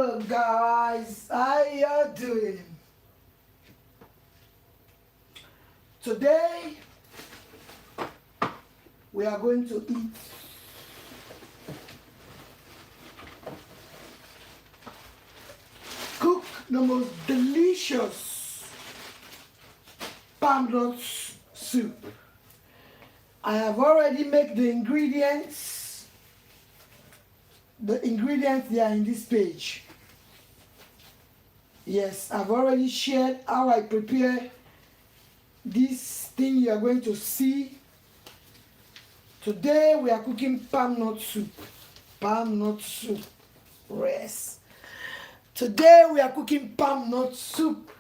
Hello guys, how you doing? Today we are going to eat cook the most delicious palmnut soup. I have already made the ingredients. The ingredients they are in this page. Yes, I've already shared how I prepare this thing you are going to see. Today we are cooking palmnut soup. Palmnut soup. Yes. Today we are cooking palmnut soup.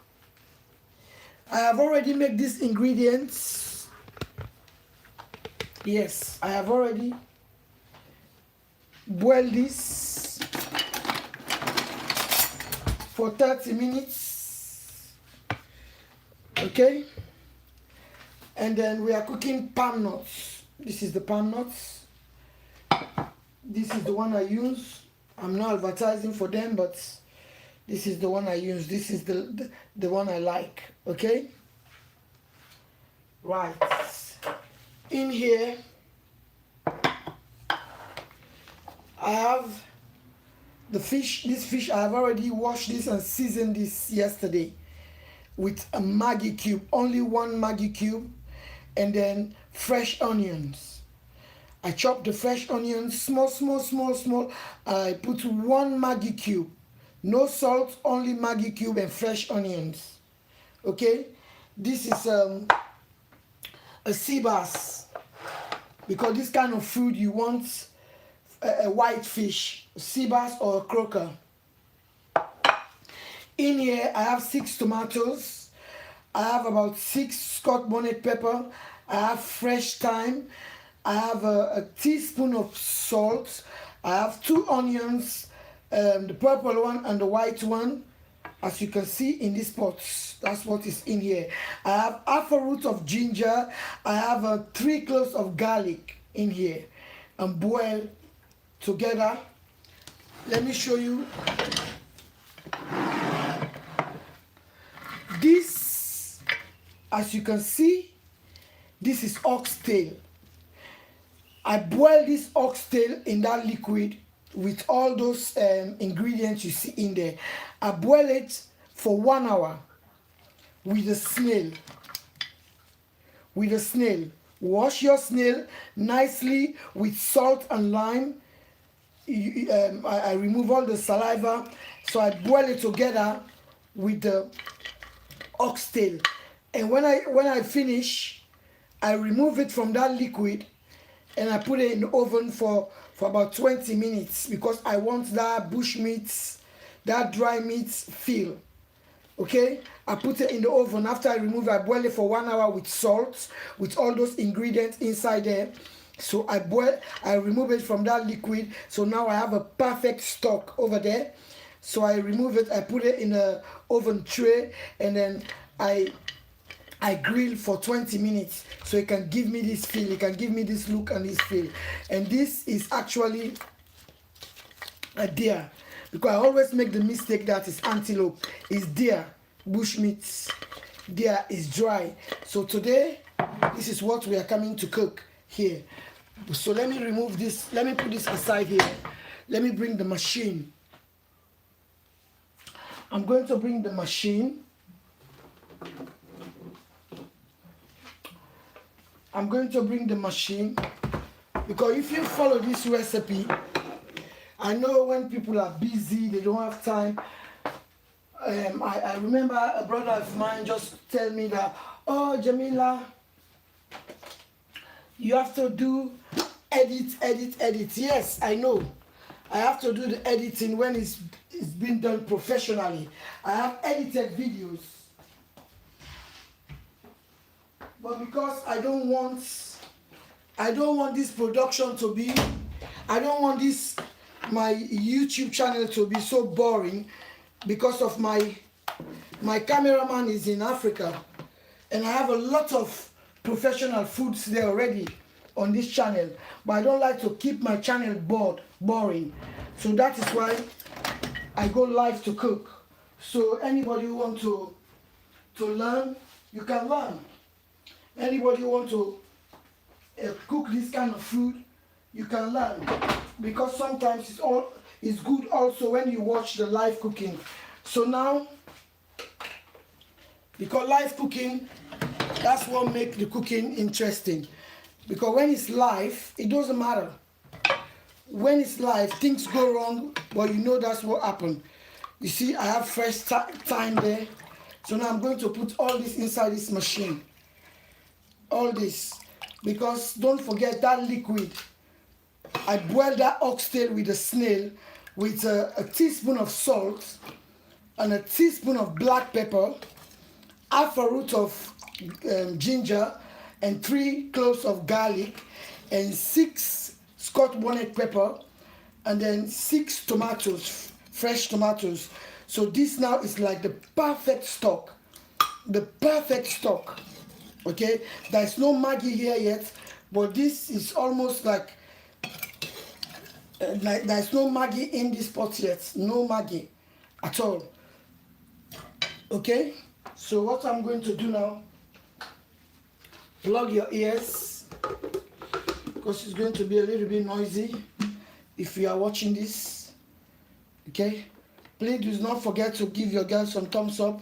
I have already made these ingredients. Yes, I have already boiled this for 30 minutes. Okay? And then we are cooking palm nuts. This is the palm nuts. This is the one I use. I'm not advertising for them, but this is the one I use. This is the one I like. Okay? Right. In here, I have the fish. This fish, I have already washed this and seasoned this yesterday with a Maggi cube. Only one Maggi cube. And then fresh onions. I chop the fresh onions small. I put one Maggi cube. No salt, only Maggi cube and fresh onions. Okay? This is a sea bass. Because this kind of food you want a white fish, sea bass or a croaker. In here I have 6 tomatoes. I have about 6 Scotch bonnet pepper. I have fresh thyme. I have a teaspoon of salt. I have 2 onions, the purple one and the white one. As you can see in this pot, that's what is in here. I have half a root of ginger. I have 3 cloves of garlic in here, and boil together. Let me show you. This, as you can see, this is oxtail. I boil this oxtail in that liquid with all those ingredients you see in there. I boil it for 1 hour with a snail. With a snail. Wash your snail nicely with salt and lime. I remove all the saliva. So I boil it together with the oxtail. And when I finish, I remove it from that liquid and I put it in the oven for about 20 minutes because I want that bush meat, that dry meat feel. Okay? I put it in the oven. After I remove it, I boil it for 1 hour with salt, with all those ingredients inside there. So I remove it from that liquid. So now I have a perfect stock over there. So I remove it, I put it in an oven tray, and then I grill for 20 minutes so it can give me this feel, it can give me this look and this feel. And this is actually a deer, because I always make the mistake that is antelope. It's deer, bush meat. Deer is dry. So today, this is what we are coming to cook here. So let me remove this, let me put this aside here. Let me bring the machine. I'm going to bring the machine. I'm going to bring the machine because if you follow this recipe, I know when people are busy, they don't have time. I remember a brother of mine just tell me that, oh, Jamila, you have to do edit. Yes, I know. I have to do the editing when it's been done professionally. I have edited videos. But because I don't want this production to be, I don't want my YouTube channel to be so boring, because of my cameraman is in Africa and I have a lot of professional foods there already on this channel, but I don't like to keep my channel boring. So that is why I go live to cook. So anybody who want to learn, you can learn. Anybody who want to cook this kind of food, you can learn. Because sometimes it's good also when you watch the live cooking. So now, because live cooking, that's what makes the cooking interesting. Because when it's live, it doesn't matter. When it's live, things go wrong, but you know that's what happened. You see, I have fresh thyme there. So now I'm going to put all this inside this machine. All this. Because don't forget that liquid. I boiled that oxtail with a snail with a teaspoon of salt and a teaspoon of black pepper, half a root of ginger, and 3 cloves of garlic, and 6 Scotch bonnet pepper, and then 6 tomatoes, fresh tomatoes. So this now is like the perfect stock. The perfect stock. Okay? There's no Maggi here yet, but this is almost like there's no Maggi in this pot yet. No Maggi at all. Okay? So what I'm going to do now, plug your ears, because it's going to be a little bit noisy if you are watching this. Okay? Please do not forget to give your girl some thumbs up.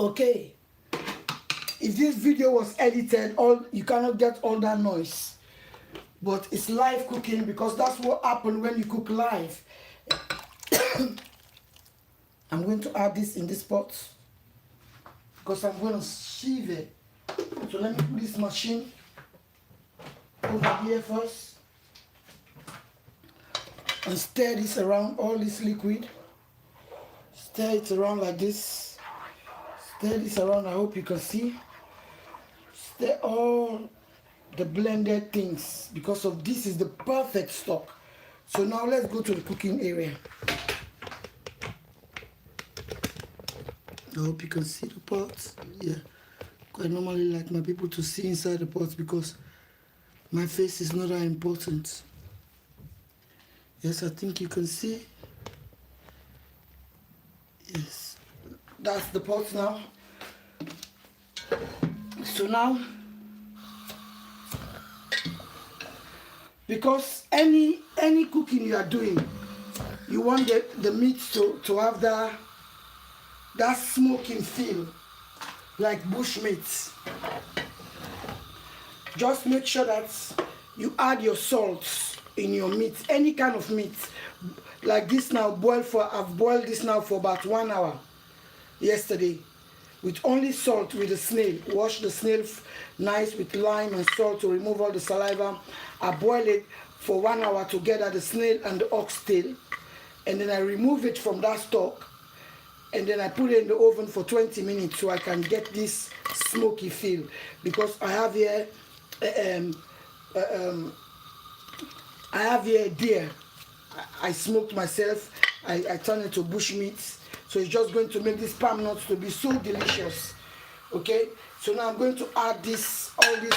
Okay, if this video was edited, you cannot get all that noise, but it's live cooking because that's what happens when you cook live. I'm going to add this in this pot because I'm going to sieve it. So let me put this machine over here first and stir this around, all this liquid. Stir it around like this. Stir this around, I hope you can see. Stir all the blended things because of this is the perfect stock. So now let's go to the cooking area. I hope you can see the pots. Yeah, I normally like my people to see inside the pots because my face is not that important. Yes, I think you can see. Yes. That's the pot now. So now, because any cooking you are doing, you want the meat to have that smoking feel, like bush meat. Just make sure that you add your salt in your meat, any kind of meat. Like this now, I've boiled this now for about 1 hour yesterday with only salt with the snail. Wash the snail nice with lime and salt to remove all the saliva. I boil it for 1 hour together, the snail and the oxtail, and then I remove it from that stock, and then I put it in the oven for 20 minutes so I can get this smoky feel. Because I have here deer. I smoked myself. I turned it to bush meat. So it's just going to make this palm nuts to be so delicious. Okay, so now I'm going to add all this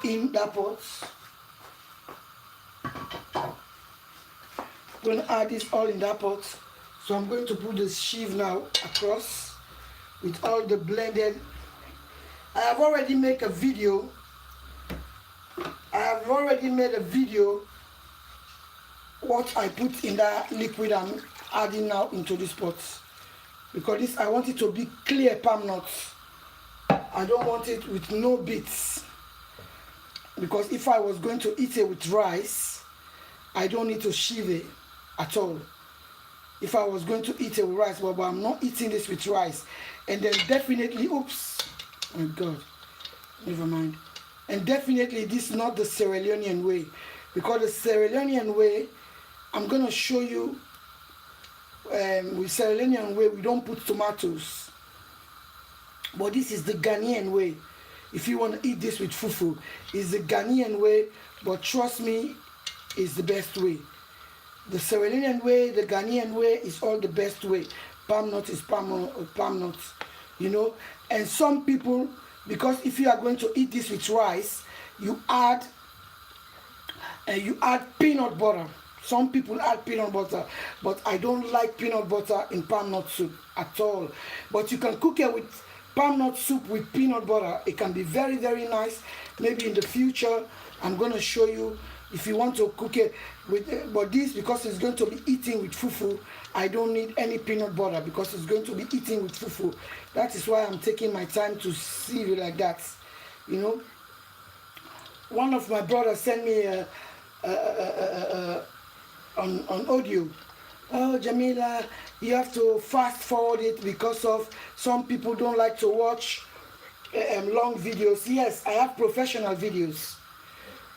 in that pot. I'm going to add this all in that pot. So I'm going to put the sieve now across with all the blended. I have already made a video. What I put in that liquid I'm adding now into this pot, because this I want it to be clear palm nuts. I don't want it with no bits, because if I was going to eat it with rice, I don't need to sieve it at all. If I was going to eat it with rice, but I'm not eating this with rice. And then definitely, oops, Oh God, never mind. And definitely this is not the Sierra Leonean way, because the Sierra Leonean way, I'm gonna show you. With Sierra Leonean way, we don't put tomatoes, but this is the Ghanaian way. If you want to eat this with fufu, it's the Ghanaian way, but trust me, it's the best way. The Sierra Leonean way, the Ghanaian way is all the best way. Palm nut is palm nut, you know. And some people, because if you are going to eat this with rice, you add peanut butter. Some people add peanut butter, but I don't like peanut butter in palm nut soup at all. But you can cook it with palm nut soup with peanut butter. It can be very, very nice. Maybe in the future, I'm going to show you if you want to cook it with. But this, because it's going to be eaten with fufu, I don't need any peanut butter because it's going to be eaten with fufu. That is why I'm taking my time to sieve it like that. You know, one of my brothers sent me on audio. Oh, Jamila, you have to fast forward it because of some people don't like to watch long videos. Yes, I have professional videos,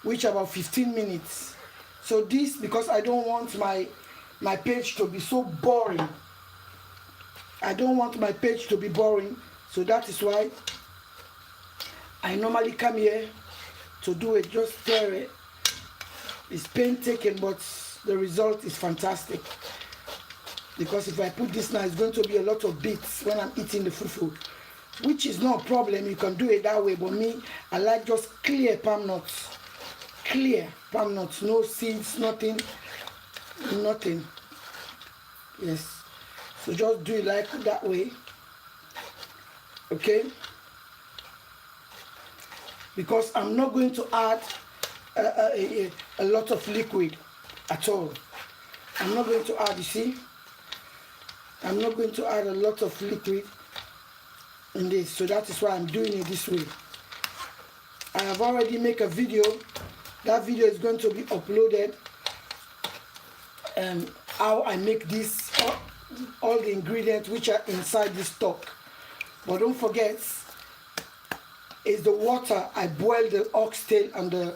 which are about 15 minutes. So this, because I don't want my page to be so boring. I don't want my page to be boring. So that is why I normally come here to do it. Just stir it. It's painstaking, but the result is fantastic. Because if I put this now, it's going to be a lot of bits when I'm eating the fufu, which is no problem. You can do it that way. But me, I like just clear palm nuts. Clear palm nuts. No seeds, nothing. Nothing. Yes. So just do it like that way. Okay? Because I'm not going to add a lot of liquid at all. I'm not going to add, you see? I'm not going to add a lot of liquid in this. So that is why I'm doing it this way. I have already made a video. That video is going to be uploaded. How I make this, all the ingredients which are inside this stock. But don't forget, is the water. I boil the oxtail and the,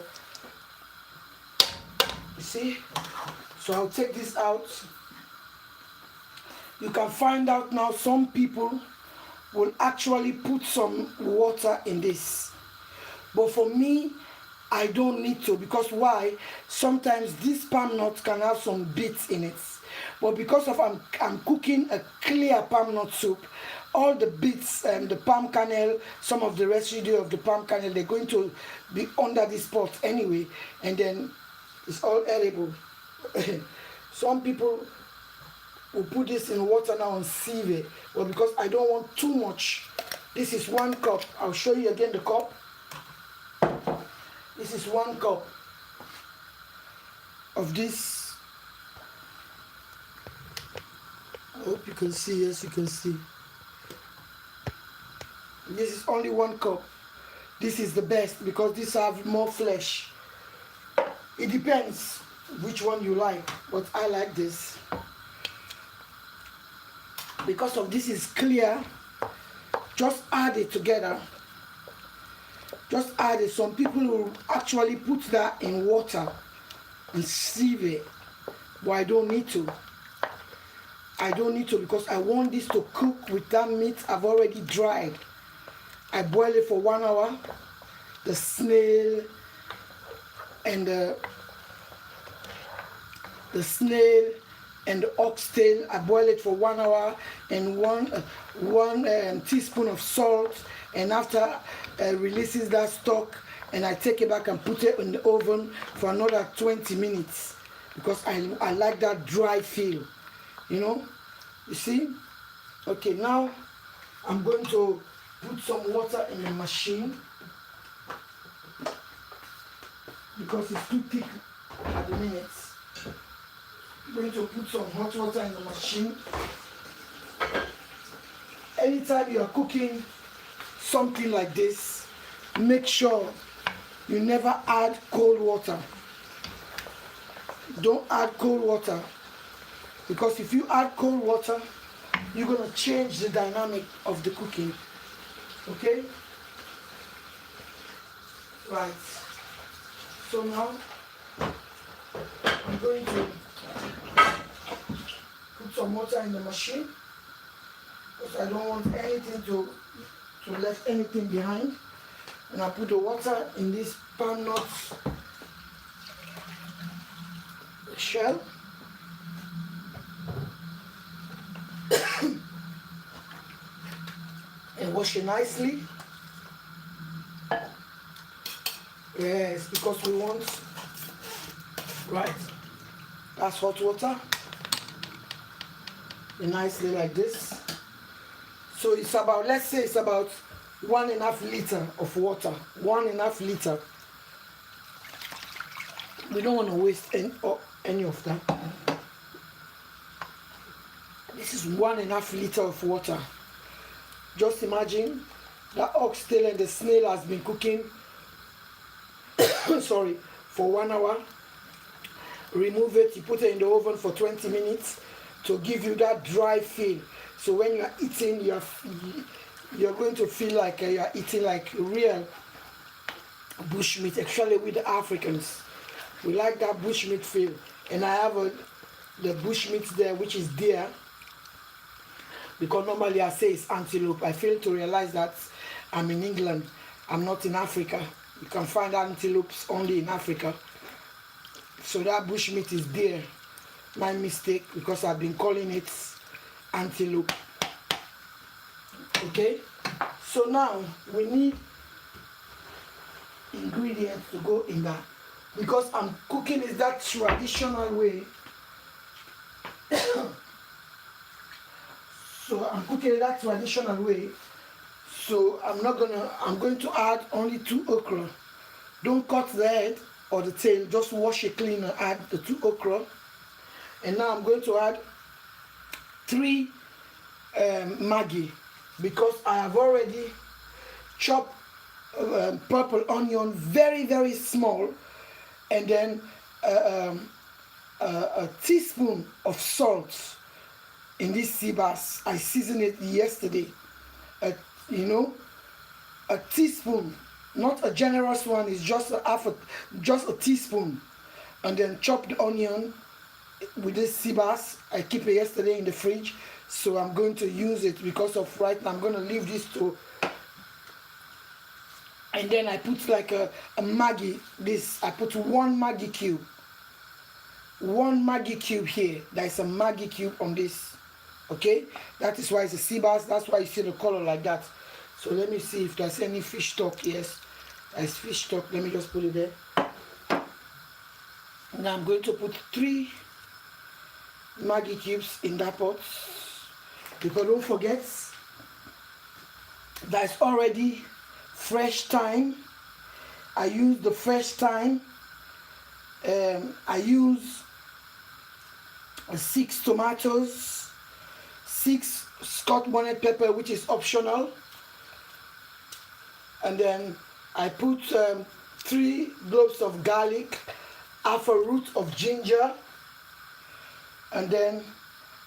you see? So I'll take this out. You can find out now some people will actually put some water in this. But for me, I don't need to, because why? Sometimes this palm nut can have some bits in it. But because of I'm cooking a clear palm nut soup, all the bits and the palm kernel, some of the residue of the palm kernel, they're going to be under this pot anyway, and then it's all edible. Some people will put this in water now and sieve it. But because I don't want too much, this is 1 cup. I'll show you again the cup. This is 1 cup of this. I hope you can see. Yes, you can see. This is only 1 cup. This is the best because this have more flesh. It depends which one you like, but I like this. Because of this is clear, just add it together. Just add it. Some people will actually put that in water and sieve it, but I don't need to. I don't need to because I want this to cook with that meat I've already dried. I boil it for 1 hour. The snail and the snail and the oxtail, I boil it for 1 hour, and one teaspoon of salt, and after releases that stock, and I take it back and put it in the oven for another 20 minutes because I like that dry feel, you know. You see? Okay, now I'm going to put some water in the machine because it's too thick at the minute. I'm going to put some hot water in the machine. Anytime you are cooking something like this, make sure you never add cold water. Don't add cold water, because if you add cold water, you're going to change the dynamic of the cooking. Okay? Right. So now I'm going to put some water in the machine because I don't want anything to left anything behind. And I put the water in this palm nut shell. And wash it nicely. Yes, because we want, right, that's hot water. And nicely like this. So it's about, let's say it's about 1.5 liter of water. 1.5 liter. We don't want to waste any of that. This is 1.5 liter of water. Just imagine the oxtail and the snail has been cooking sorry, for 1 hour. Remove it, you put it in the oven for 20 minutes to give you that dry feel. So when you are eating, you're going to feel like you are eating like real bushmeat, actually with the Africans. We like that bushmeat feel. And I have the bushmeat there, which is deer, because normally I say it's antelope. I fail to realize that I'm in England. I'm not in Africa. You can find antelopes only in Africa. So that bushmeat is deer. My mistake, because I've been calling it antelope. Okay? So now we need ingredients to go in that. Because I'm cooking it that traditional way. So I'm cooking it that traditional way. So I'm going to add only 2 okra. Don't cut the head or the tail, just wash it clean and add the 2 okra. And now I'm going to add 3 Maggi, because I have already chopped purple onion very, very small, and then a teaspoon of salt in this sea bass. I seasoned it yesterday. A teaspoon, not a generous one, is just just a teaspoon. And then chop the onion with this sea bass. I keep it yesterday in the fridge, so I'm going to use it because of right now. I'm going to leave this to, and then I put like a Maggi. I put 1 Maggi cube. 1 Maggi cube here. There's a Maggi cube on this. Okay, that is why it's a sea bass. That's why you see the color like that. So let me see if there's any fish stock. Yes, there's fish stock. Let me just put it there. Now I'm going to put 3 Maggi cubes in that pot, because don't forget there's already fresh thyme. I use the fresh thyme. I use 6 tomatoes, 6 Scotch bonnet pepper, which is optional, and then I put 3 cloves of garlic, half a root of ginger, and then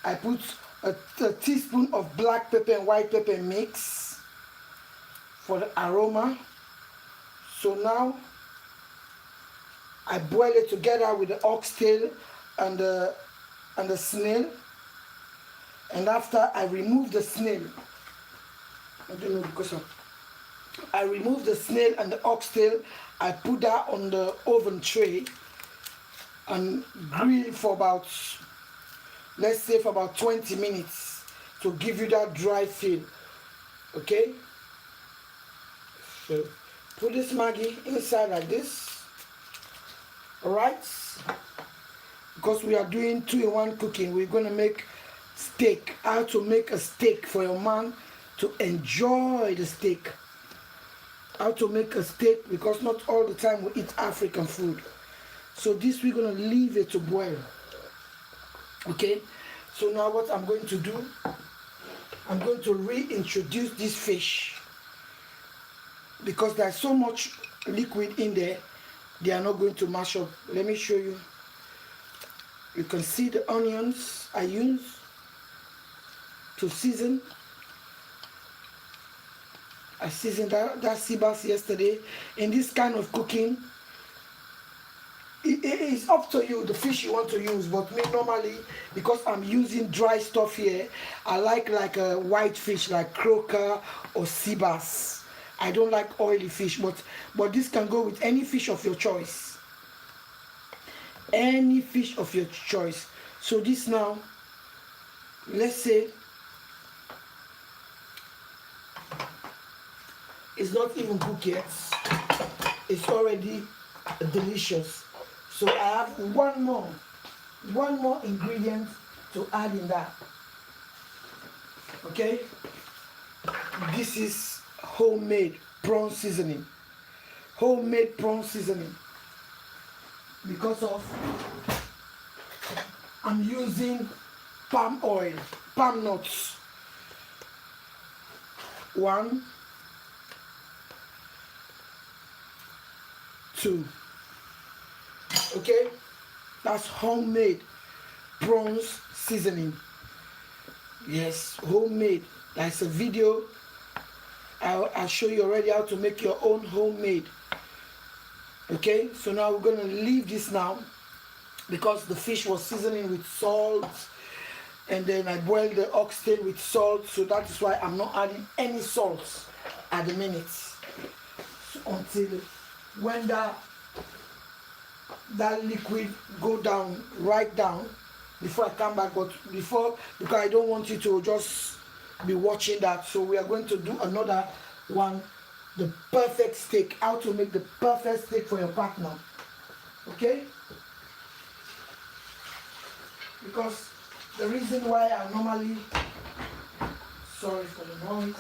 I put a teaspoon of black pepper and white pepper mix for the aroma. So now I boil it together with the oxtail and the snail. And after I remove the snail, I don't know because I remove the snail and the oxtail, I put that on the oven tray and grill for about, let's say for about 20 minutes to give you that dry feel. Okay? So put this Maggi inside like this. Alright? Because we are doing 2-in-1 cooking, we're going to make steak. How to make a steak for your man to enjoy the steak. How to make a steak, because not all the time we eat African food. So this we're going to leave it to boil. Okay? So now what I'm going to do, I'm going to reintroduce this fish, because there's so much liquid in there, they are not going to mash up. Let me show you. You can see the onions I use to season. I seasoned that sea bass yesterday. In this kind of cooking, it's up to you the fish you want to use, but me normally, because I'm using dry stuff here, I like a white fish like croaker or sea bass. I don't like oily fish, but this can go with any fish of your choice, any fish of your choice. So this now, let's say it's not even cooked yet, it's already delicious. So I have one more ingredient to add in that. Okay, this is homemade prawn seasoning. Homemade prawn seasoning, because of I'm using palm oil, palm nuts. 1, 2. Okay, that's homemade prawns seasoning. Yes, homemade. That's a video. I'll show you already how to make your own homemade. Okay, so now we're gonna leave this now, because the fish was seasoning with salt, and then I boiled the oxtail with salt, so that is why I'm not adding any salt at the minute, so until when that liquid go down, right down, before I come back. But because I don't want you to just be watching that, so we are going to do another one, the perfect steak, how to make the perfect steak for your partner. Okay, because the reason why I normally, sorry for the noise,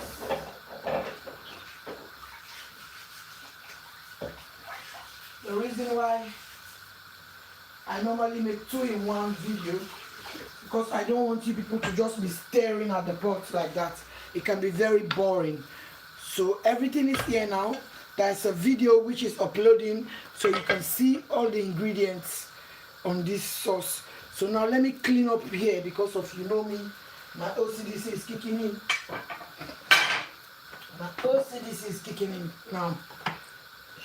the reason why I normally make 2-in-1 video, because I don't want you people to just be staring at the pot like that. It can be very boring. So everything is here now. There's a video which is uploading, so you can see all the ingredients on this sauce. So now let me clean up here, because of, you know me, my OCDC is kicking in. My OCDC is kicking in now.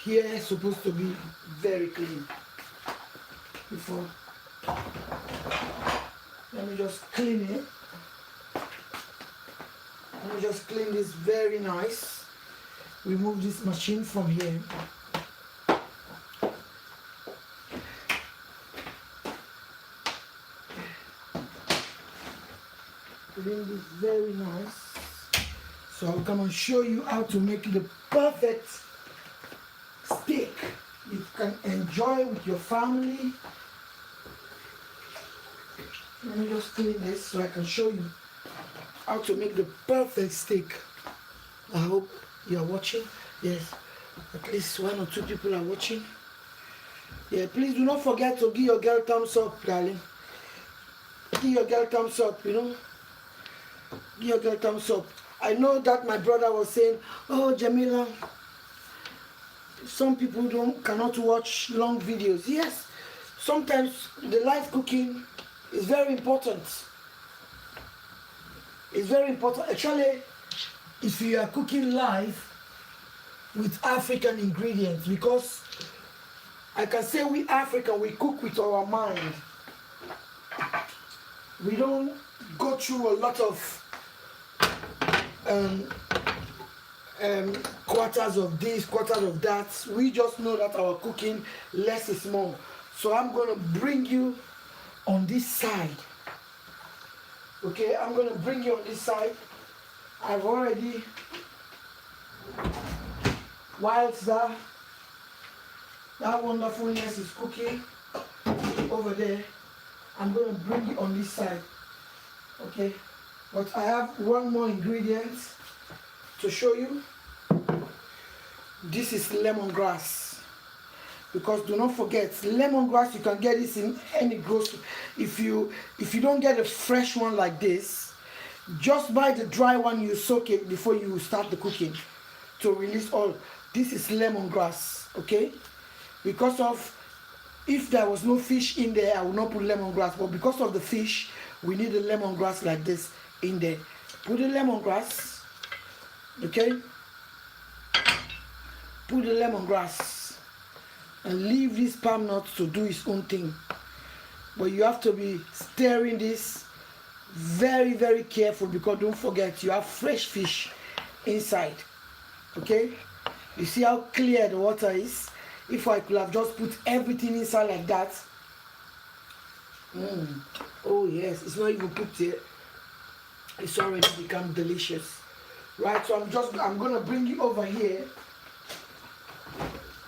Here is supposed to be very clean. Before, let me just clean it. Let me just clean this very nice. Remove this machine from here. Clean this very nice. So I'll come and show you how to make the perfect steak you can enjoy with your family. Let me just clean this so I can show you how to make the perfect steak. I hope you are watching. Yes, at least 1 or 2 people are watching. Yeah, please do not forget to give your girl thumbs up, darling. Give your girl thumbs up, you know. Give your girl thumbs up. I know that my brother was saying, oh, Jamila, some people cannot watch long videos. Yes, sometimes the live cooking is very important. It's very important. Actually, if you are cooking live with African ingredients, because I can say we African, we cook with our mind. We don't go through a lot of quarters of this, quarters of that. We just know that our cooking, less is more. So I'm going to bring you on this side. Okay, I'm going to bring you on this side. I've already, whilst that wonderfulness is cooking over there, I'm going to bring you on this side. Okay, but I have one more ingredient to show you. This is lemongrass. Because do not forget, lemongrass, you can get this in any grocery. If you don't get a fresh one like this, just buy the dry one, you soak it before you start the cooking to release all. This is lemongrass, okay? Because of, if there was no fish in there, I would not put lemongrass, but because of the fish, we need the lemongrass like this in there. Put the lemongrass, okay? put the lemongrass and leave this palm nut to do its own thing. But you have to be stirring this very, very careful, because don't forget you have fresh fish inside. Okay, you see how clear the water is? If I could have just put everything inside like that. Oh yes, it's not even cooked yet. It's already become delicious. Right, so I'm gonna bring it over here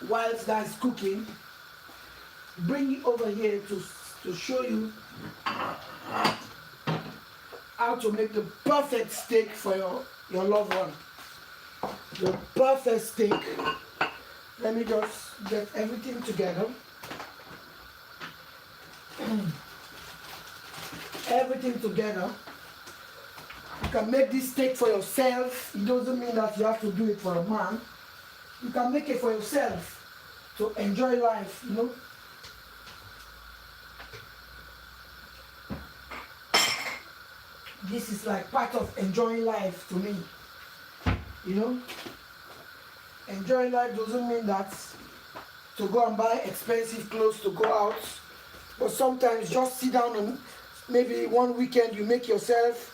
whilst that's cooking. Bring it over here to show you how to make the perfect steak for your loved one. The perfect steak. Let me just get everything together. Everything together. You can make this steak for yourself. It doesn't mean that you have to do it for a man. You can make it for yourself to enjoy life, you know. This is like part of enjoying life to me, you know. Enjoying life doesn't mean that to go and buy expensive clothes to go out, but sometimes just sit down and maybe one weekend you make yourself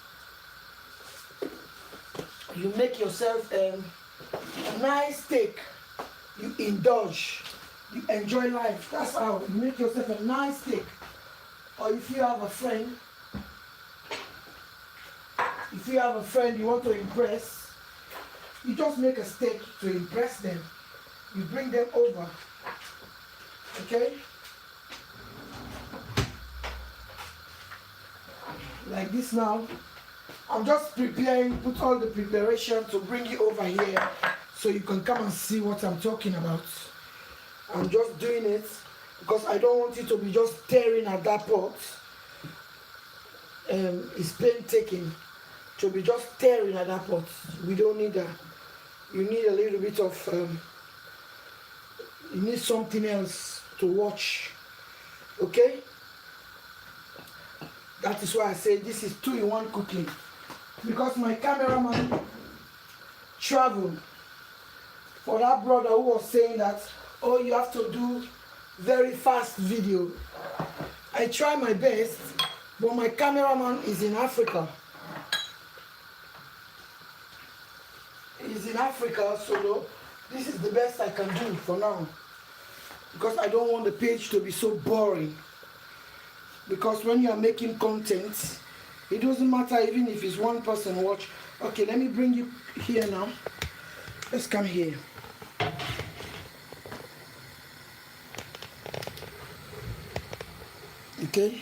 a nice steak. You indulge, you enjoy life. That's how you make yourself a nice steak. Or if you have a friend you want to impress, you just make a steak to impress them. You bring them over. Okay? Like this now. I'm just preparing, put all the preparation to bring it over here so you can come and see what I'm talking about. I'm just doing it because I don't want you to be just staring at that pot. It's painstaking to be just staring at that pot. We don't need that. You need a little bit of, you need something else to watch. Okay? That is why I say this is 2-in-1 cooking. Because my cameraman traveled. For that brother who was saying that, oh, you have to do very fast video. I try my best, but my cameraman is in Africa. He's in Africa, so this is the best I can do for now. Because I don't want the page to be so boring. Because when you are making content, it doesn't matter even if it's one person watch. Okay, let me bring you here now. Let's come here. Okay.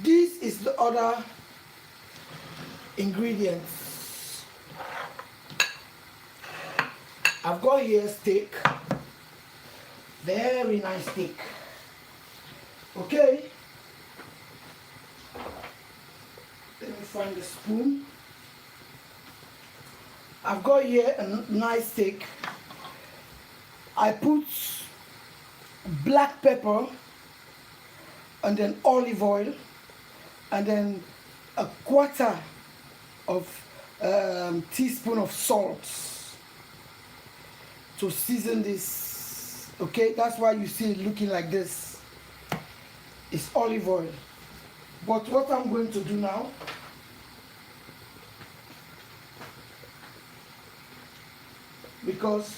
This is the other ingredients. I've got here steak. Very nice steak. Okay. Let me find the spoon. I've got here a nice steak. I put black pepper and then olive oil and then a quarter of teaspoon of salt to season this. Okay, that's why you see it looking like this. It's olive oil. But what I'm going to do now, because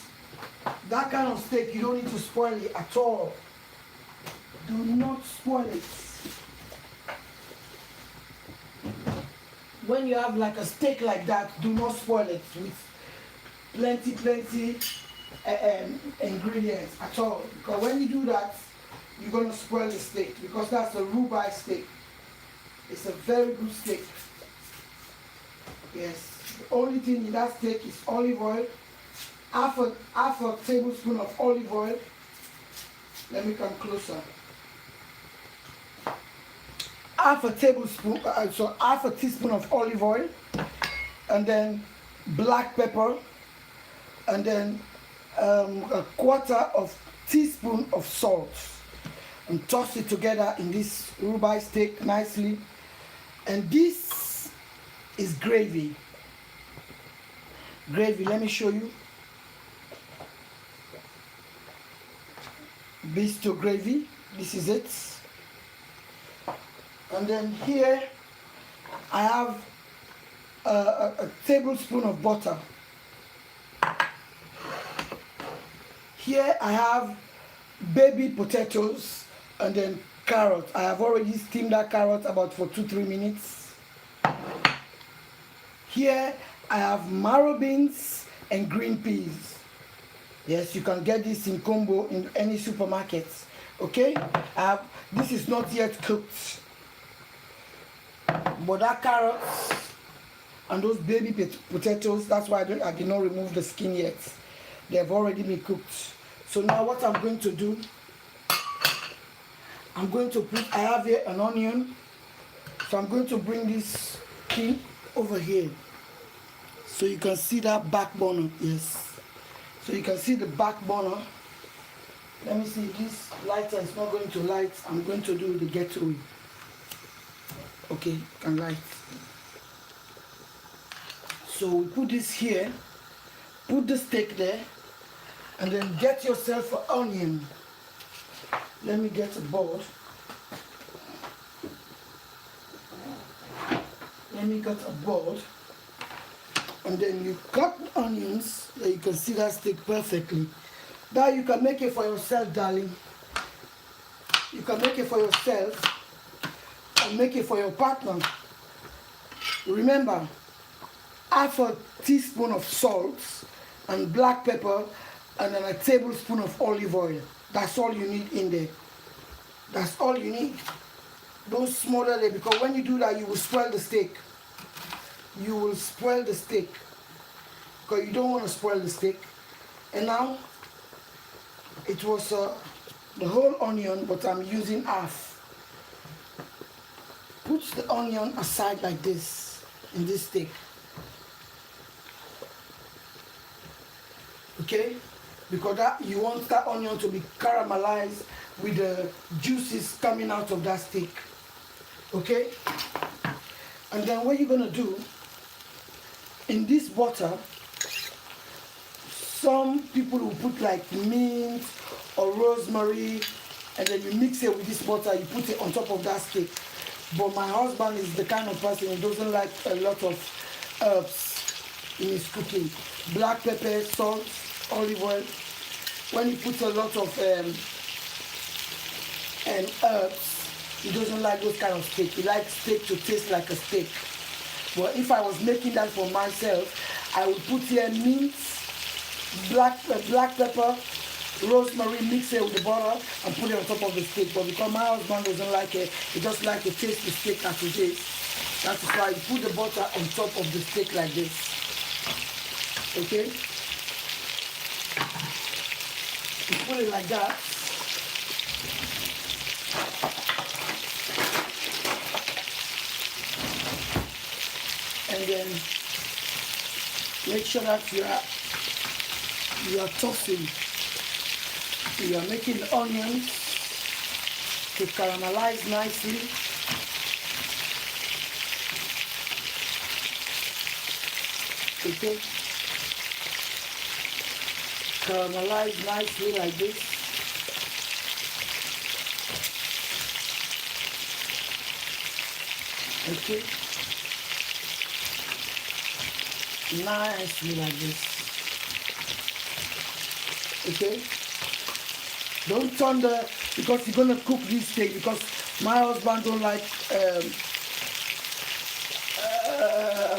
that kind of steak, you don't need to spoil it at all. Do not spoil it. When you have like a steak like that, do not spoil it with plenty ingredients at all. Because when you do that, you're going to spoil the steak, because that's a ribeye steak. It's a very good steak. Yes. The only thing in that steak is olive oil. Half a tablespoon of olive oil. Let me come closer. Half a tablespoon, so half a teaspoon of olive oil, and then black pepper, and then a quarter of teaspoon of salt, and toss it together in this ribeye steak nicely. And this is gravy. gravy. Let me show you. Beef stew gravy. This is it. And then here I have a tablespoon of butter. Here I have baby potatoes and then carrot. I have already steamed that carrot about for 2-3 minutes. Here I have marrow beans and green peas. Yes, you can get this in combo in any supermarkets. Okay, this is not yet cooked, but that carrots and those baby potatoes, that's why I did not remove the skin yet. They have already been cooked. So now what I'm going to do, I'm going to put, I have here an onion, so I'm going to bring this thing over here so you can see that back burner. Yes, so you can see the back burner. Let me see, this lighter is not going to light. I'm going to do the getaway. Okay, can light. So we put this here, put the steak there, and then get yourself an onion. Let me get a board. Let me get a board. And then you cut the onions, so you can see that steak perfectly. Now you can make it for yourself, darling. You can make it for yourself and make it for your partner. Remember, half a teaspoon of salt and black pepper and then a tablespoon of olive oil. That's all you need in there. That's all you need. Don't smother it, because when you do that, you will spoil the steak. You will spoil the steak, because you don't want to spoil the steak. And now, it was the whole onion, but I'm using half. Put the onion aside like this, in this steak. Okay? Because you want that onion to be caramelized with the juices coming out of that steak. Okay? And then what you're going to do, in this butter, some people will put like mint or rosemary, and then you mix it with this butter, you put it on top of that steak. But my husband is the kind of person who doesn't like a lot of herbs in his cooking. Black pepper, salt, olive oil. When he puts a lot of herbs, he doesn't like those kind of steak. He likes steak to taste like a steak. But if I was making that for myself, I would put here mint, black pepper, rosemary, mix it with the butter and put it on top of the steak. But because my husband doesn't like it, he just likes to taste the steak as it is. That is why you put the butter on top of the steak like this. Okay? You put it like that. And then make sure that you are tossing. You are making the onions to caramelize nicely. Okay. Caramelize nicely like this. Okay. Nicely like this. Okay. Don't turn because you're gonna cook this steak, because my husband don't like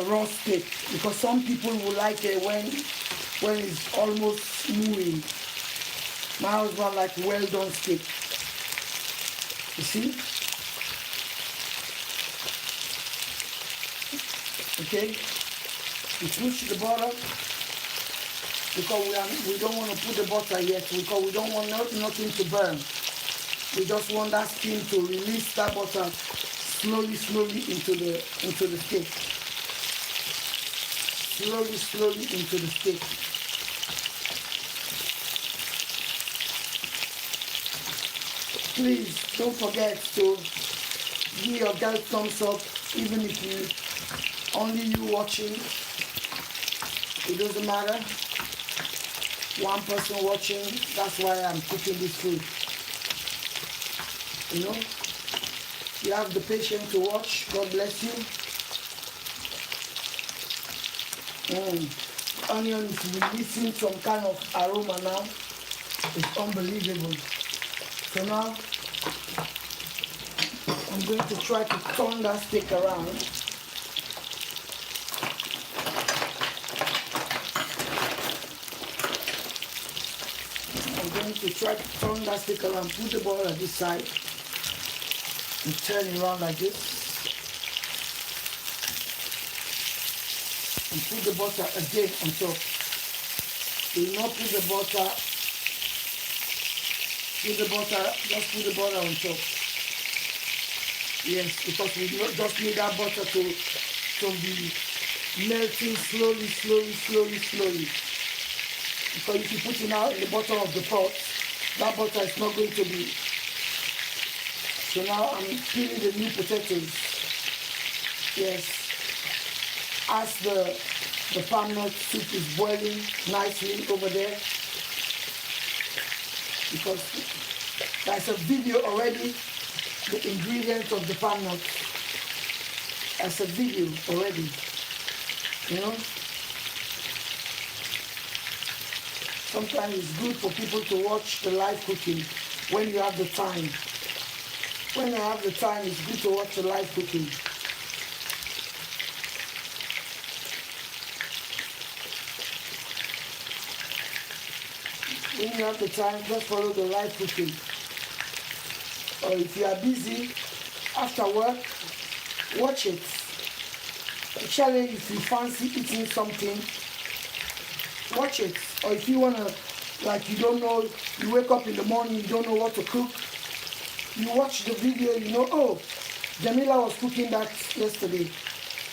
raw steak, because some people will like it when it's almost moving. My husband like well done steak. You see? Okay. You push the butter, because we don't want to put the butter yet, because we don't want nothing to burn. We just want that skin to release that butter slowly into the steak. Slowly into the steak. Please don't forget to give your girl thumbs up, even if only you watching. It doesn't matter. One person watching, that's why I'm cooking this food. You know, you have the patience to watch. God bless you. Onion is releasing some kind of aroma now. It's unbelievable. So now I'm going to try to turn that steak around. I'm going to try to turn that steak around. Put the ball at this side and turn it around like this. And put the butter again on top. Do not put the butter. Just put the butter on top. Yes, because we just need that butter to be melting slowly. Because if you put it now in the bottom of the pot, that butter is not going to be. So now I'm peeling the new potatoes. Yes. As the palmnut soup is boiling nicely over there, because there's a video already, the ingredients of the palmnut. There's a video already, you know. Sometimes it's good for people to watch the live cooking when you have the time. When you have the time, it's good to watch the live cooking. When you have the time, just follow the live cooking. Or if you are busy after work, watch it. Especially if you fancy eating something, watch it. Or if you want to, like you don't know, you wake up in the morning, you don't know what to cook, you watch the video, you know, oh, Jamila was cooking that yesterday.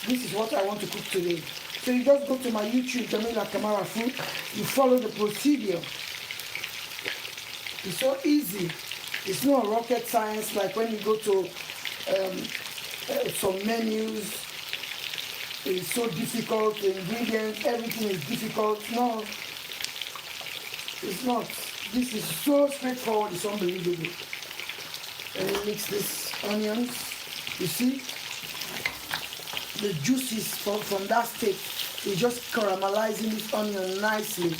This is what I want to cook today. So you just go to my YouTube, Jamila Kamara Food, you follow the procedure. It's so easy. It's not rocket science like when you go to some menus. It's so difficult, the ingredients, everything is difficult. No, it's not. This is so straightforward, it's unbelievable. And you mix this onions, you see? The juices from that steak is just caramelizing this onion nicely.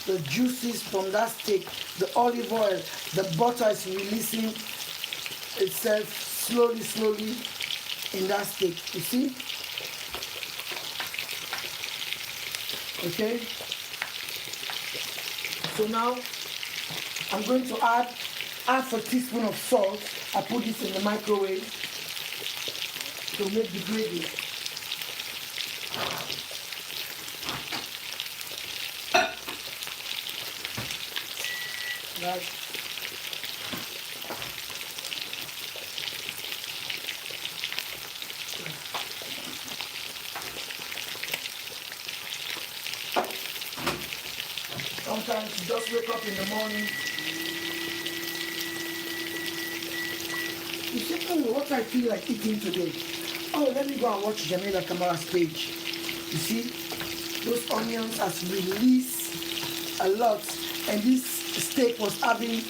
The juices from that steak, the olive oil, the butter is releasing itself slowly in that steak, you see? Okay, so now I'm going to add half a teaspoon of salt. I put this in the microwave to make the gravy. Right. Sometimes you just wake up in the morning. You say, oh, what I feel like eating today. Oh, let me go and watch Jamila Kamara's page. You see, those onions has released a lot, and this steak was having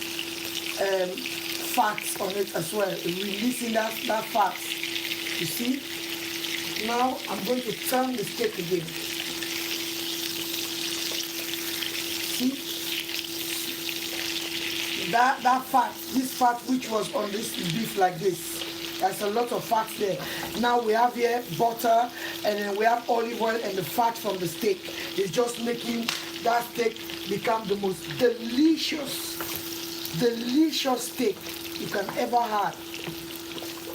fats on it as well, releasing that fat. You see? Now I'm going to turn the steak again. That fat, this fat which was on this beef like this, there's a lot of fat there. Now we have here butter, and then we have olive oil, and the fat from the steak is just making that steak become the most delicious steak you can ever have.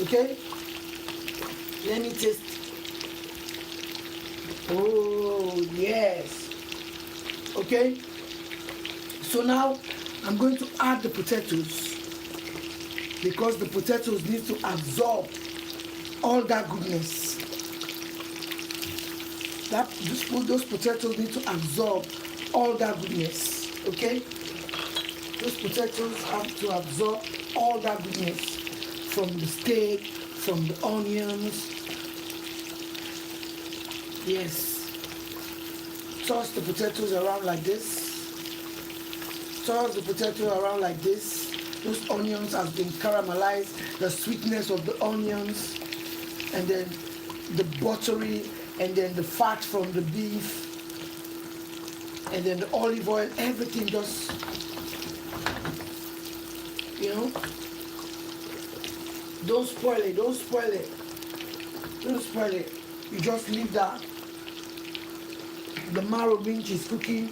Okay, let me taste. Oh yes. Okay, so now I'm going to add the potatoes, because the potatoes need to absorb all that goodness. Those potatoes need to absorb all that goodness. Okay, those potatoes have to absorb all that goodness from the steak, from the onions. Yes. toss the potatoes around like this. Toss the potato around like this. Those onions have been caramelized, the sweetness of the onions, and then the buttery, and then the fat from the beef, and then the olive oil, everything just, you know, don't spoil it, don't spoil it, don't spoil it. You just leave that. The marrow beans is cooking.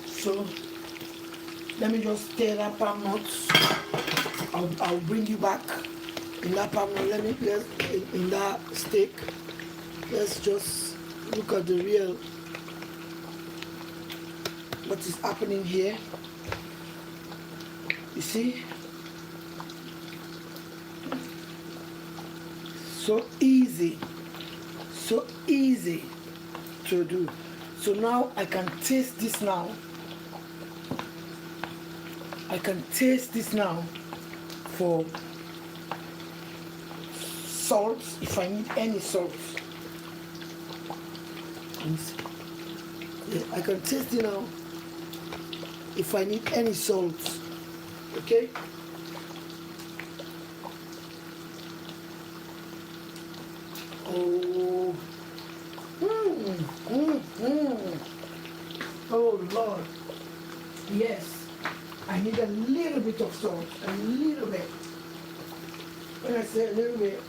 So let me just stir that palm nuts. I'll bring you back in that palm nut. Let's in that steak. Let's just look at the real what is happening here. You see? So easy to do. So now I can taste this now. I can taste this now for salt, if I need any salt. Yeah, I can taste it now if I need any salt. Okay? Oh, oh Lord, yes. I need a little bit of salt, a little bit. When I say a little bit,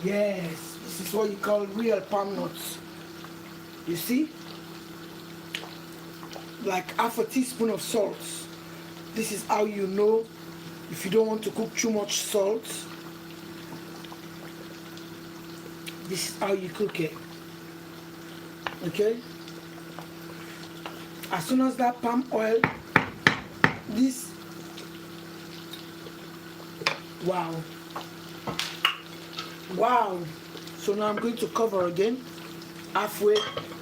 yes, this is what you call real palm nuts. You see? Like half a teaspoon of salt. This is how you know if you don't want to cook too much salt. This is how you cook it. Okay? As soon as that palm oil, this, wow. So now I'm going to cover again, halfway,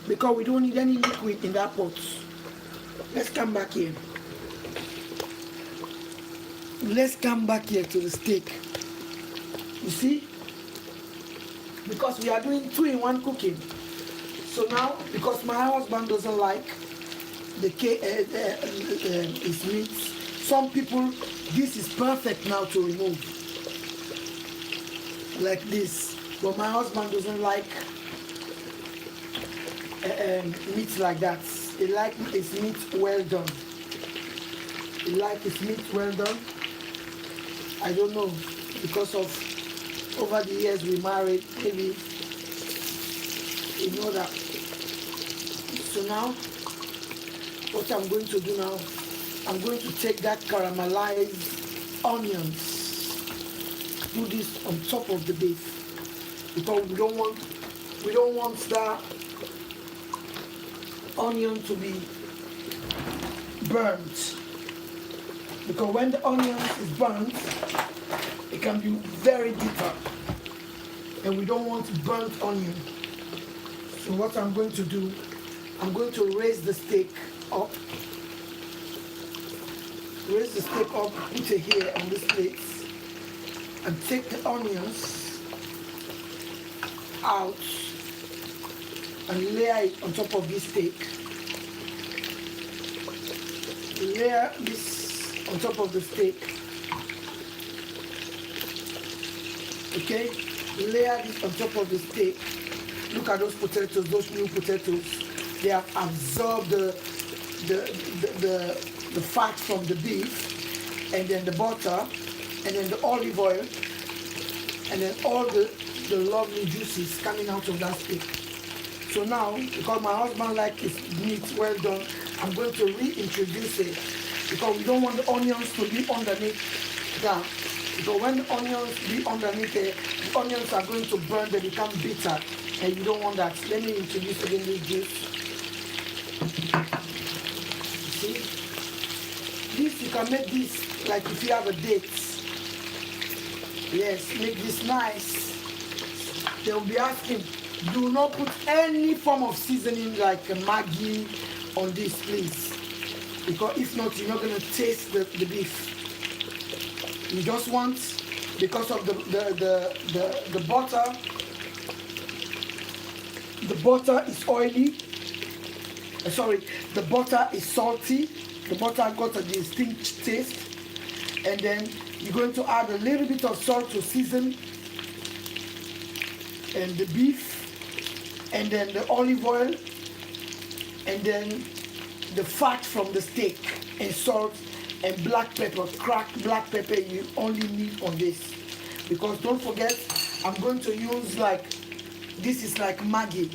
because we don't need any liquid in that pot. Let's come back here. Let's come back here to the steak. You see? Because we are doing 2-in-1 cooking. So now, because my husband doesn't like his meat, some people, this is perfect now to remove. Like this. But my husband doesn't like meat like that. He likes his meat well done. He likes his meat well done. I don't know, because of over the years we married, maybe you know that. So now, what I'm going to do now, I'm going to take that caramelized onions, do this on top of the beef, because we don't want that onion to be burnt. Because when the onion is burnt, it can be very bitter, and we don't want burnt onion. So what I'm going to do, I'm going to raise the steak up. Raise the steak up, put it here on this plate, and take the onions out and layer it on top of this steak. Layer this on top of the steak. Okay? Layer this on top of the steak. Look at those potatoes, those new potatoes. They have absorbed the fat from the beef, and then the butter, and then the olive oil, and then all the lovely juices coming out of that steak. So now, because my husband likes his meat well done, I'm going to reintroduce it, because we don't want the onions to be underneath that. Because when the onions be underneath it, the onions are going to burn, they become bitter, and you don't want that. Let me introduce again this juice. See? This, you can make this like if you have a date. Yes, make this nice. They will be asking, do not put any form of seasoning like Maggi on this, please. Because if not, you're not going to taste the beef. You just want, because of the butter the butter is oily. Sorry, the butter is salty. The butter got a distinct taste. And then you're going to add a little bit of salt to season, and the beef, and then the olive oil, and then the fat from the steak, and salt and black pepper. Cracked black pepper you only need on this, because don't forget I'm going to use, like, this is like Maggi.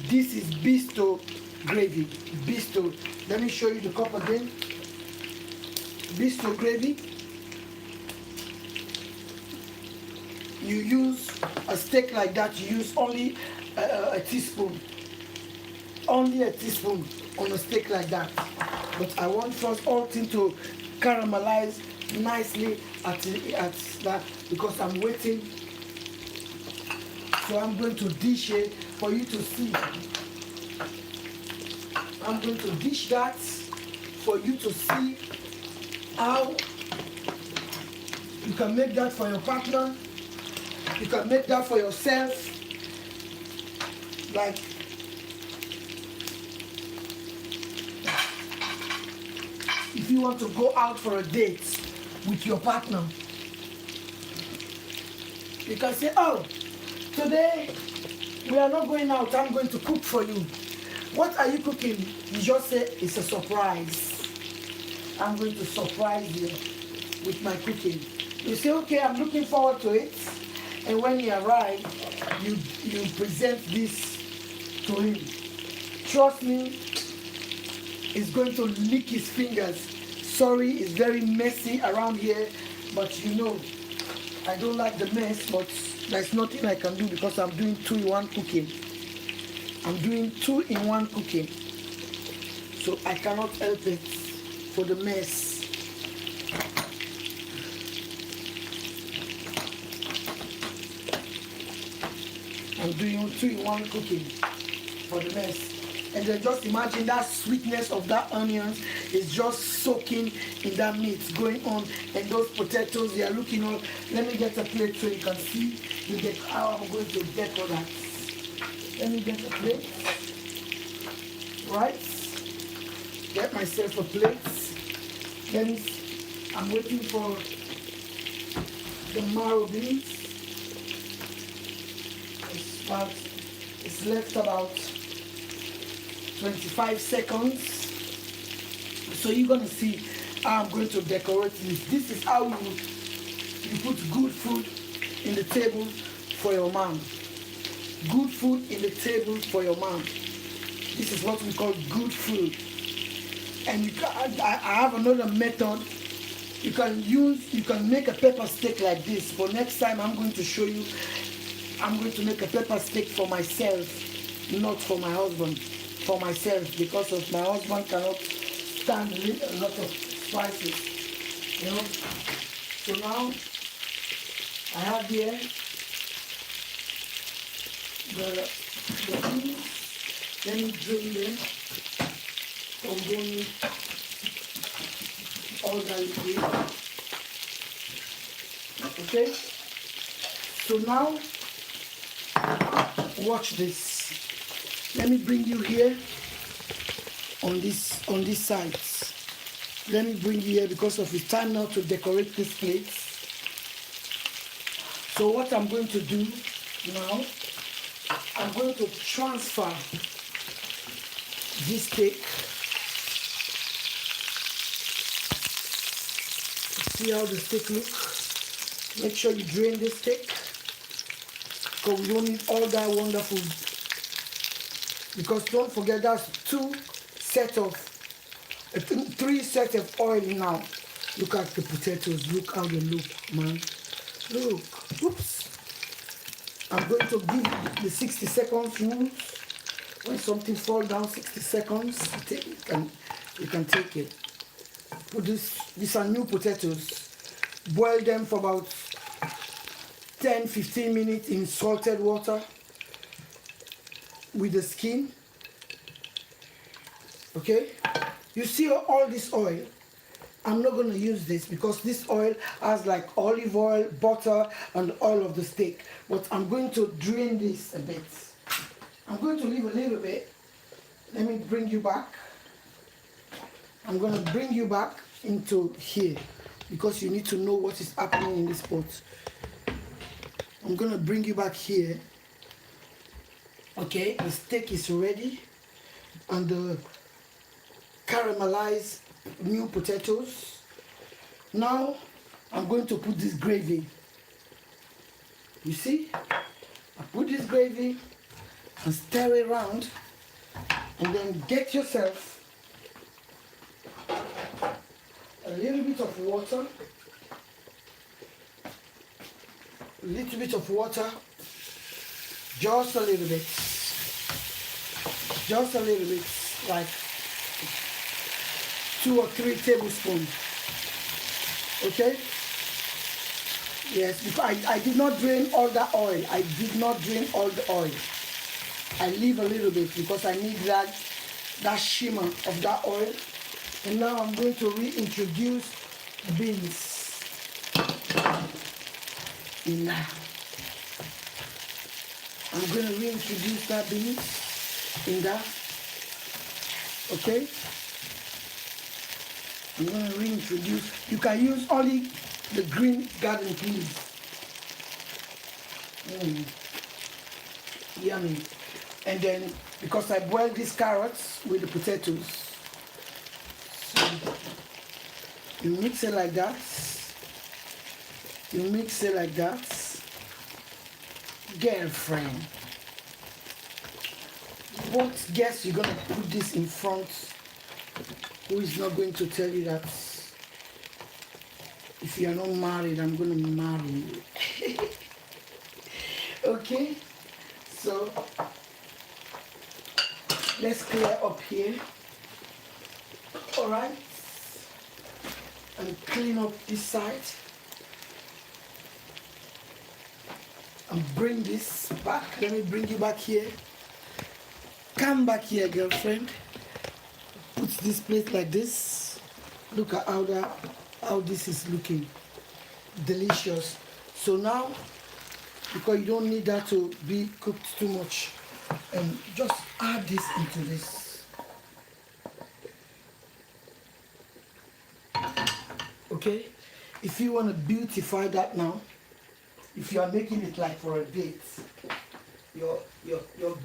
This is Bisto gravy. Bisto. Let me show you the cup again. Bisto gravy. You use a steak like that, you use only a teaspoon. Only a teaspoon on a steak like that. But I want first all things to caramelize nicely at that, because I'm waiting. So I'm going to dish it for you to see. I'm going to dish that for you to see how you can make that for your partner. You can make that for yourself. Like, if you want to go out for a date with your partner, you can say, oh, today we are not going out, I'm going to cook for you. What are you cooking? You just say it's a surprise. I'm going to surprise you with my cooking. You say, okay, I'm looking forward to it. And when he arrives, you present this to him. Trust me, he's going to lick his fingers. Sorry, it's very messy around here, but you know, I don't like the mess, but there's nothing I can do because I'm doing 2-in-1 cooking. I'm doing 2-in-1 cooking. So I cannot help it for the mess. I'm doing 2-in-1 cooking for the mess. And then just imagine that sweetness of that onions is just soaking in that meat going on, and those potatoes, they are looking all. Let me get a plate so you can see how I'm going to decor that. Let me get a plate. Right? Get myself a plate. Then I'm waiting for the marrow beans. It's left about 25 seconds. So you're going to see how I'm going to decorate this. This is how you put good food in the table for your man. Good food in the table for your man. This is what we call good food. And I have another method. You can make a pepper steak like this. But next time I'm going to show you, I'm going to make a pepper steak for myself, not for my husband. For myself, because of my husband cannot stand a lot of spices, you know. So now I have here the beans. Let me drain them from going all that liquid. Okay. So now watch this. Let me bring you here on this side. Let me bring you here because of it's time now to decorate this plate. So what I'm going to do now, I'm going to transfer this steak. See how the steak looks. Make sure you drain the steak, because we don't need all that wonderful. Because don't forget, that's 3 sets of oil now. Look at the potatoes. Look how they look, man. Look. Oops. I'm going to give the 60 seconds rule. When something falls down 60 seconds, you can take it. Put these are new potatoes. Boil them for about 10-15 minutes in salted water with the skin. Okay, you see all this oil. I'm not going to use this because this oil has like olive oil, butter, and oil of the steak. But I'm going to drain this a bit. I'm going to leave a little bit. Let me bring you back. I'm going to bring you back into here because you need to know what is happening in this pot. I'm going to bring you back here. Okay, the steak is ready and the caramelized new potatoes. Now I'm going to put this gravy. You see, I put this gravy and stir it around, and then get yourself a little bit of water, just a little bit, like 2 or 3 tablespoons. Okay? Yes, because I did not drain all the oil. I leave a little bit because I need that shimmer of that oil. And now I'm going to reintroduce beans in that. I'm going to reintroduce that beans in that. Okay? I'm going to reintroduce. You can use only the green garden peas. Yummy. And then, because I boiled these carrots with the potatoes, so you mix it like that. Girlfriend, what guess you're gonna put this in front? Who is not going to tell you that if you are not married, I'm gonna marry you? Okay, so let's clear up here. All right, and clean up this side. And bring this back. Let me bring you back here. Come back here, girlfriend. Put this plate like this. Look at how this is looking. Delicious. So now, because you don't need that to be cooked too much, and just add this into this. Okay? If you want to beautify that now, if you are making it like for a date, your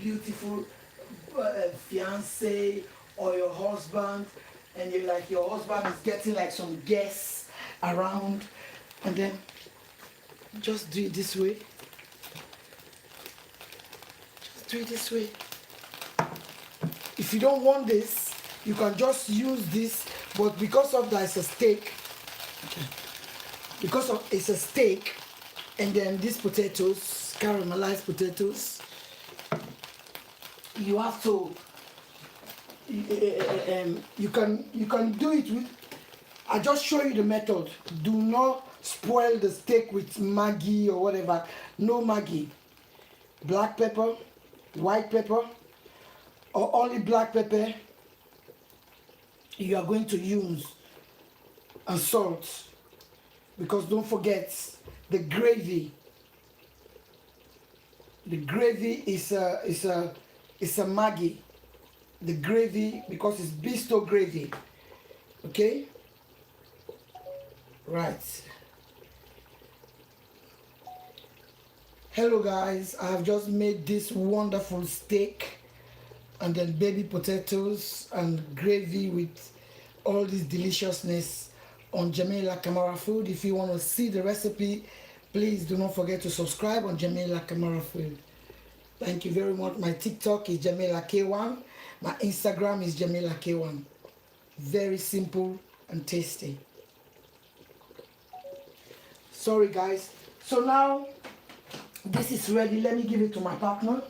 beautiful fiance or your husband, and you're like, your husband is getting like some guests around, and then just do it this way. Just do it this way. If you don't want this, you can just use this, but because of that it's a steak, okay. Because of it's a steak, and then these potatoes, caramelized potatoes, you have to, you can do it with, I just show you the method. Do not spoil the steak with Maggi or whatever. No Maggi. Black pepper, white pepper, or only black pepper you are going to use, and salt. Because don't forget, the gravy is a Maggi. The gravy, because it's Bisto gravy. Okay? Right. Hello guys, I have just made this wonderful steak and then baby potatoes and gravy with all this deliciousness on Jamila Camara Food. If you want to see the recipe, please do not forget to subscribe on Jamila Camara Food. Thank you very much. My TikTok is Jamila K1. My Instagram is Jamila K1. Very simple and tasty. Sorry guys. So now this is ready. Let me give it to my partner.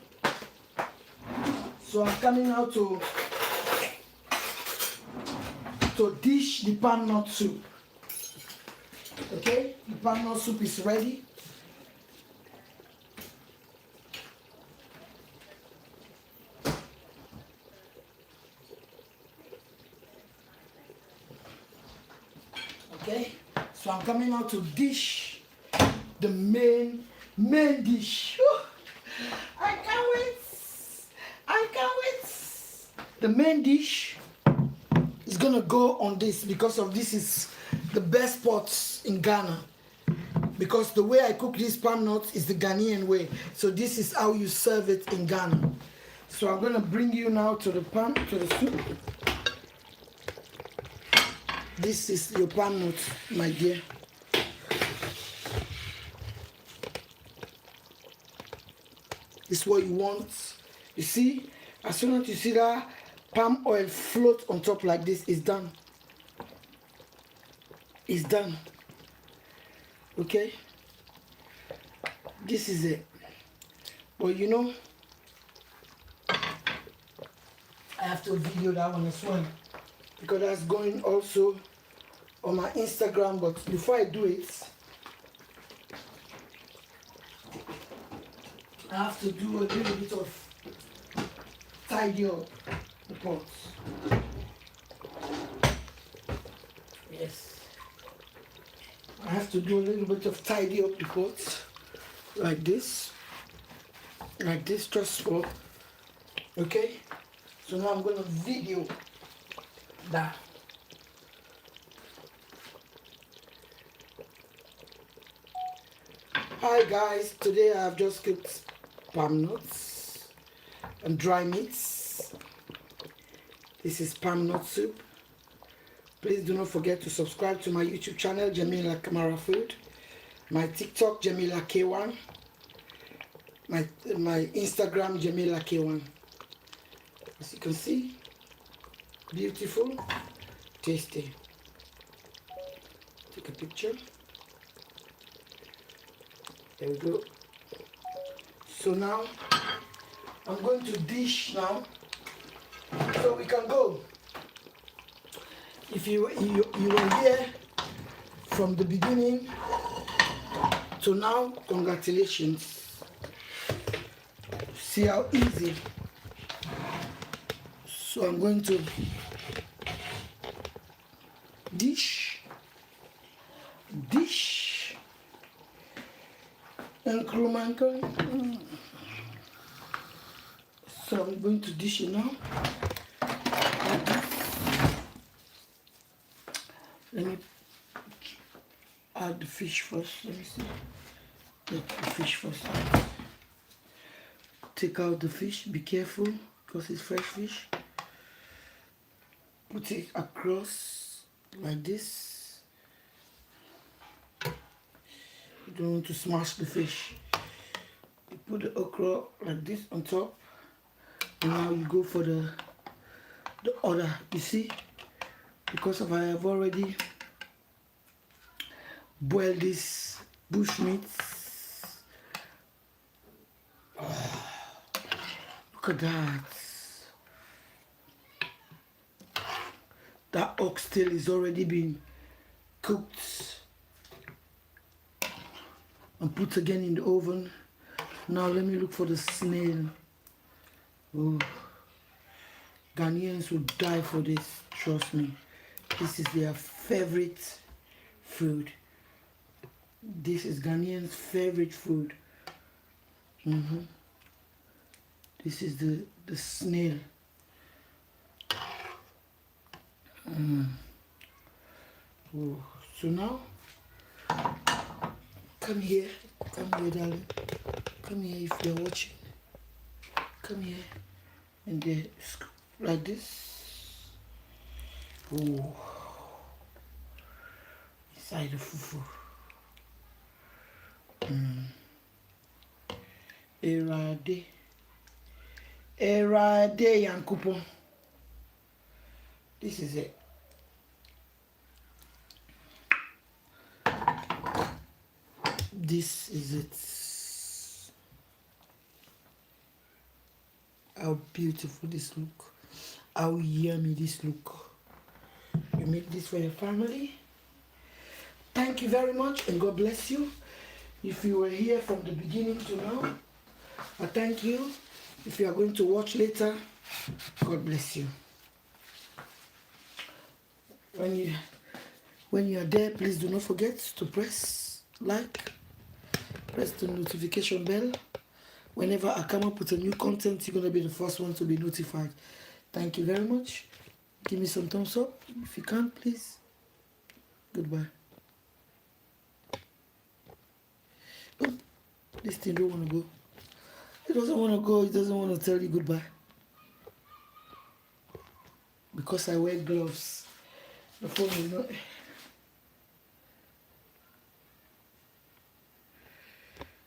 So I'm coming out to dish the palmnut soup. Okay, the palmnut soup is ready. Okay, so I'm coming out to dish the main dish. I can't wait. The main dish is gonna go on this because of this is the best pots in Ghana. Because the way I cook this palm nut is the Ghanaian way. So this is how you serve it in Ghana. So I'm gonna bring you now to the soup. This is your palm nut, my dear. This is what you want. You see, as soon as you see that palm oil float on top like this, it's done. It's done. Okay? This is it. But you know, I have to video that one as well, because that's going also on my Instagram. But before I do it, I have to do a little bit of tidy up the pots. Yes. I have to do a little bit of tidy up the pots. Like this. Like this, just for, okay? So now I'm gonna video that. Hi guys, today I have just cooked palm nuts and dry meats. This is palm nut soup. Please do not forget to subscribe to my YouTube channel, Jamila Kamara Food, my TikTok, Jamila K1, my Instagram, Jamila K1. As you can see, beautiful, tasty. Take a picture. There we go. So now I'm going to dish now, so we can go. If you were here from the beginning to now, congratulations. See how easy. So I'm going to dish, and Krumanko. So I'm going to dish it now. Let me add the fish first. Let me see. Take the fish first. Take out the fish. Be careful because it's fresh fish. Put it across like this. You don't want to smash the fish. You put the okra like this on top. And now you go for the other. You see? Because I have already boiled this bush meat. Oh, look at that. That oxtail is already been cooked and put again in the oven. Now let me look for the snail. Oh, Ghanaians would die for this, trust me. This is their favorite food. This is Ghanaians' favorite food. This is the snail. Oh. So now, come here, darling. Come here if you're watching. Come here, and then scoop like this. Oh, inside the fufu. Erade Yankupo. This is it. This is it. How beautiful this look. How yummy this look. You make this for your family. Thank you very much and God bless you. If you were here from the beginning to now, I thank you. If you are going to watch later, God bless you. When you are there, please do not forget to press like, press the notification bell. Whenever I come up with a new content, you're going to be the first one to be notified. Thank you very much. Give me some thumbs up if you can, please. Goodbye. Oh, this thing don't want to go. It doesn't want to go. It doesn't want to tell you goodbye. Because I wear gloves. The phone is not...